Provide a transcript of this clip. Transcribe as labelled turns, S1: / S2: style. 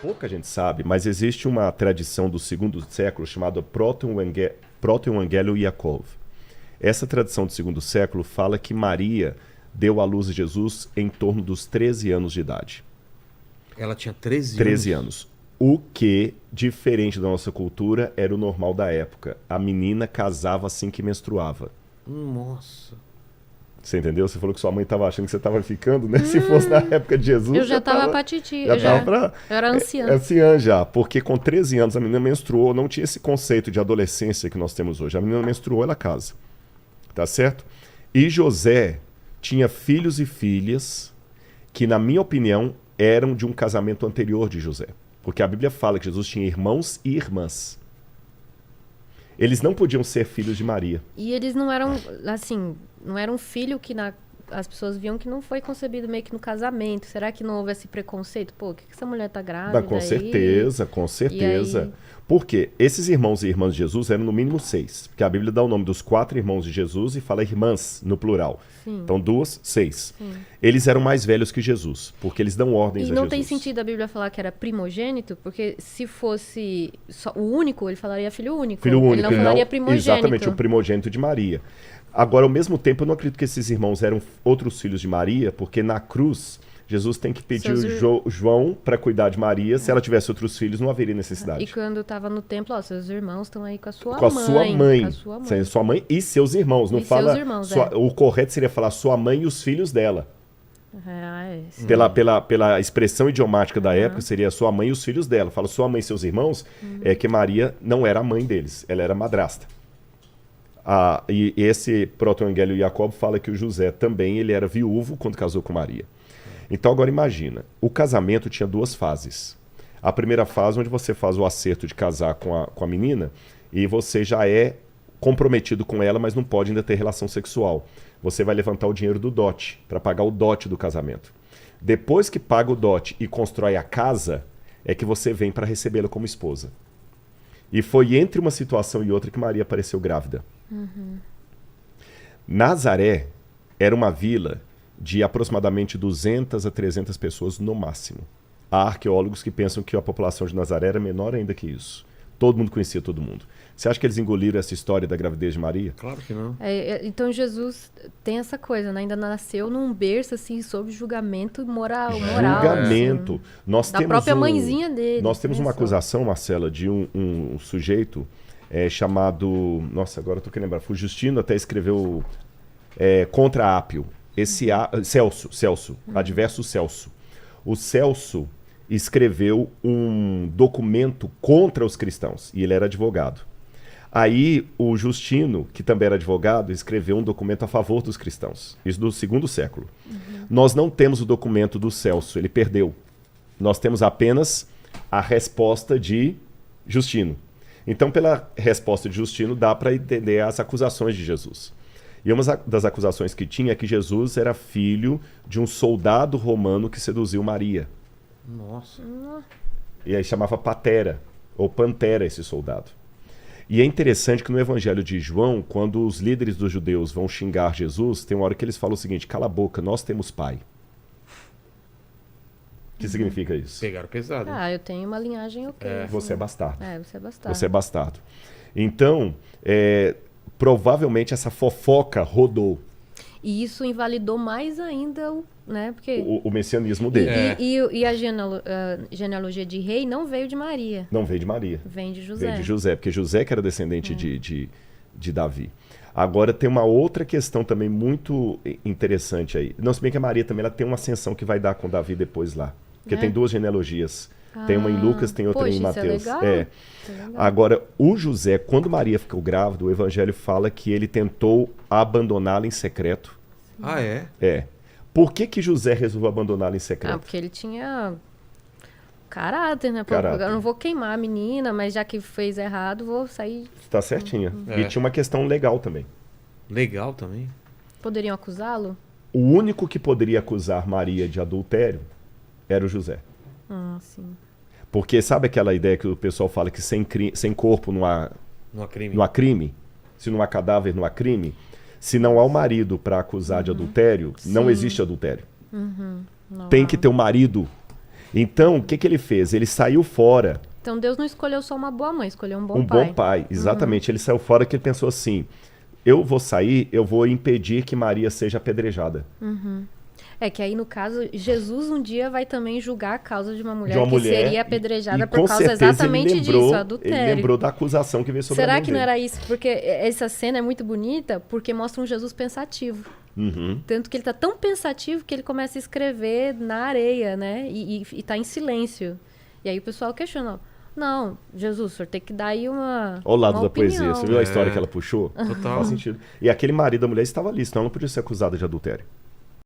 S1: Pouca gente sabe, mas existe uma tradição do segundo século chamada Proto-Evangelho Yaakov. Essa tradição do segundo século fala que Maria deu à luz a Jesus em torno dos 13 anos de idade.
S2: Ela tinha 13 anos?
S1: 13 anos. O que, diferente da nossa cultura, era o normal da época. A menina casava assim que menstruava.
S2: Nossa.
S1: Você entendeu? Você falou que sua mãe estava achando que você estava ficando, né? Se fosse na época de Jesus...
S3: Eu já estava pra titi. Eu era anciã.
S1: Anciã já, porque com 13 anos a menina menstruou, não tinha esse conceito de adolescência que nós temos hoje. A menina menstruou, ela casa. Tá certo? E José tinha filhos e filhas que, na minha opinião, eram de um casamento anterior de José. Porque a Bíblia fala que Jesus tinha irmãos e irmãs. Eles não podiam ser filhos de Maria.
S3: E eles não eram, assim, não era um filho que as pessoas viam que não foi concebido meio que no casamento. Será que não houve esse preconceito? Pô, o que essa mulher tá grávida?
S1: Com certeza, com certeza.
S3: Aí...
S1: Porque esses irmãos e irmãs de Jesus eram no mínimo 6. Porque a Bíblia dá o nome dos 4 irmãos de Jesus e fala irmãs no plural.
S3: Sim.
S1: Então 2, 6.
S3: Sim.
S1: Eles eram mais velhos que Jesus, porque eles dão ordens a Jesus.
S3: E não tem sentido a Bíblia falar que era primogênito, porque se fosse só o único, ele falaria filho único.
S1: Filho único.
S3: Ele não falaria primogênito.
S1: Exatamente, o primogênito de Maria. Agora, ao mesmo tempo, eu não acredito que esses irmãos eram outros filhos de Maria, porque na cruz... Jesus tem que pedir João para cuidar de Maria. Se ela tivesse outros filhos, não haveria necessidade.
S3: E quando estava no templo, ó, seus irmãos estão aí com a sua mãe.
S1: Com a sua mãe.
S3: Com a sua mãe.
S1: Sua mãe e seus irmãos. Não
S3: e
S1: fala
S3: seus irmãos,
S1: O correto seria falar sua mãe e os filhos dela. Pela expressão idiomática da época, seria sua mãe e os filhos dela. Fala sua mãe e seus irmãos, é que Maria não era a mãe deles. Ela era madrasta. E esse proto-evangelho Jacob fala que o José também ele era viúvo quando casou com Maria. Então agora imagina, o casamento tinha 2 fases. A primeira fase onde você faz o acerto de casar com a menina e você já é comprometido com ela, mas não pode ainda ter relação sexual. Você vai levantar o dinheiro do dote, para pagar o dote do casamento. Depois que paga o dote e constrói a casa, é que você vem para recebê-la como esposa. E foi entre uma situação e outra que Maria apareceu grávida. Nazaré era uma vila de aproximadamente 200 a 300 pessoas no máximo. Há arqueólogos que pensam que a população de Nazaré era menor ainda que isso. Todo mundo conhecia todo mundo. Você acha que eles engoliram essa história da gravidez de Maria?
S2: Claro que não.
S3: Então Jesus tem essa coisa, né? Ainda nasceu num berço assim, sob julgamento moral.
S1: Julgamento.
S3: Assim,
S1: nós
S3: da
S1: temos
S3: própria mãezinha dele.
S1: Nós temos uma acusação, Marcela, de um sujeito chamado... Nossa, agora eu tô querendo lembrar. O Justino até escreveu contra Ápio. Celso, adverso Celso. O Celso escreveu um documento contra os cristãos, e ele era advogado. Aí o Justino, que também era advogado, escreveu um documento a favor dos cristãos. Isso do segundo século. Nós não temos o documento do Celso, ele perdeu. Nós temos apenas a resposta de Justino. Então, pela resposta de Justino, dá para entender as acusações de Jesus. E uma das acusações que tinha é que Jesus era filho de um soldado romano que seduziu Maria.
S2: Nossa.
S1: E aí chamava Patera, ou Pantera, esse soldado. E é interessante que no Evangelho de João, quando os líderes dos judeus vão xingar Jesus, tem uma hora que eles falam o seguinte: cala a boca, nós temos pai. O que significa isso?
S2: Pegaram pesado.
S3: Eu tenho uma linhagem ok.
S1: Você é bastardo.
S3: Você é bastardo.
S1: Você é bastardo. Então, provavelmente essa fofoca rodou.
S3: E isso invalidou mais ainda né? Porque...
S1: o messianismo dele.
S3: E a genealogia de rei não veio de Maria.
S1: Não veio de Maria.
S3: Vem de José.
S1: Vem de José, porque José que era descendente de Davi. Agora tem uma outra questão também muito interessante aí. Não, se bem que a Maria também ela tem uma ascensão que vai dar com Davi depois lá. Porque tem 2 genealogias. Tem uma em Lucas, tem outra em Mateus.
S3: Isso é legal.
S1: Agora, o José, quando Maria ficou grávida, o Evangelho fala que ele tentou abandoná-la em secreto.
S2: Ah, é?
S1: É. Por que José resolveu abandoná-la em secreto?
S3: Porque ele tinha caráter, né?
S1: Caráter.
S3: Eu não vou queimar a menina, mas já que fez errado, vou sair...
S1: Tá certinha. E tinha uma questão legal também.
S2: Legal também?
S3: Poderiam acusá-lo?
S1: O único que poderia acusar Maria de adultério era o José.
S3: Sim.
S1: Porque sabe aquela ideia que o pessoal fala que sem corpo não há crime? Se não há cadáver, não há crime? Se não há o marido para acusar de adultério, não existe adultério. Tem que ter o marido. Então, o que que ele fez? Ele saiu fora.
S3: Então Deus não escolheu só uma boa mãe, escolheu um bom
S1: Um
S3: pai.
S1: bom pai, exatamente. Ele saiu fora que ele pensou assim, eu vou sair, eu vou impedir que Maria seja apedrejada.
S3: É que aí, no caso, Jesus um dia vai também julgar a causa de uma mulher
S1: De uma
S3: que
S1: mulher,
S3: seria apedrejada
S1: e
S3: por
S1: com
S3: causa
S1: certeza
S3: exatamente
S1: ele lembrou,
S3: disso, adultério.
S1: Ele lembrou da acusação que veio sobre a
S3: Será
S1: mãe
S3: que não
S1: dele.
S3: era isso? Porque essa cena é muito bonita porque mostra um Jesus pensativo. Tanto que ele tá tão pensativo que ele começa a escrever na areia, né? E tá em silêncio. E aí o pessoal questiona, não, Jesus, o senhor tem que dar aí uma
S1: Olha o lado
S3: uma
S1: da
S3: opinião.
S1: poesia. Você viu a história que ela puxou?
S2: Total.
S1: Faz sentido. E aquele marido da mulher estava ali, senão ela não podia ser acusada de adultério.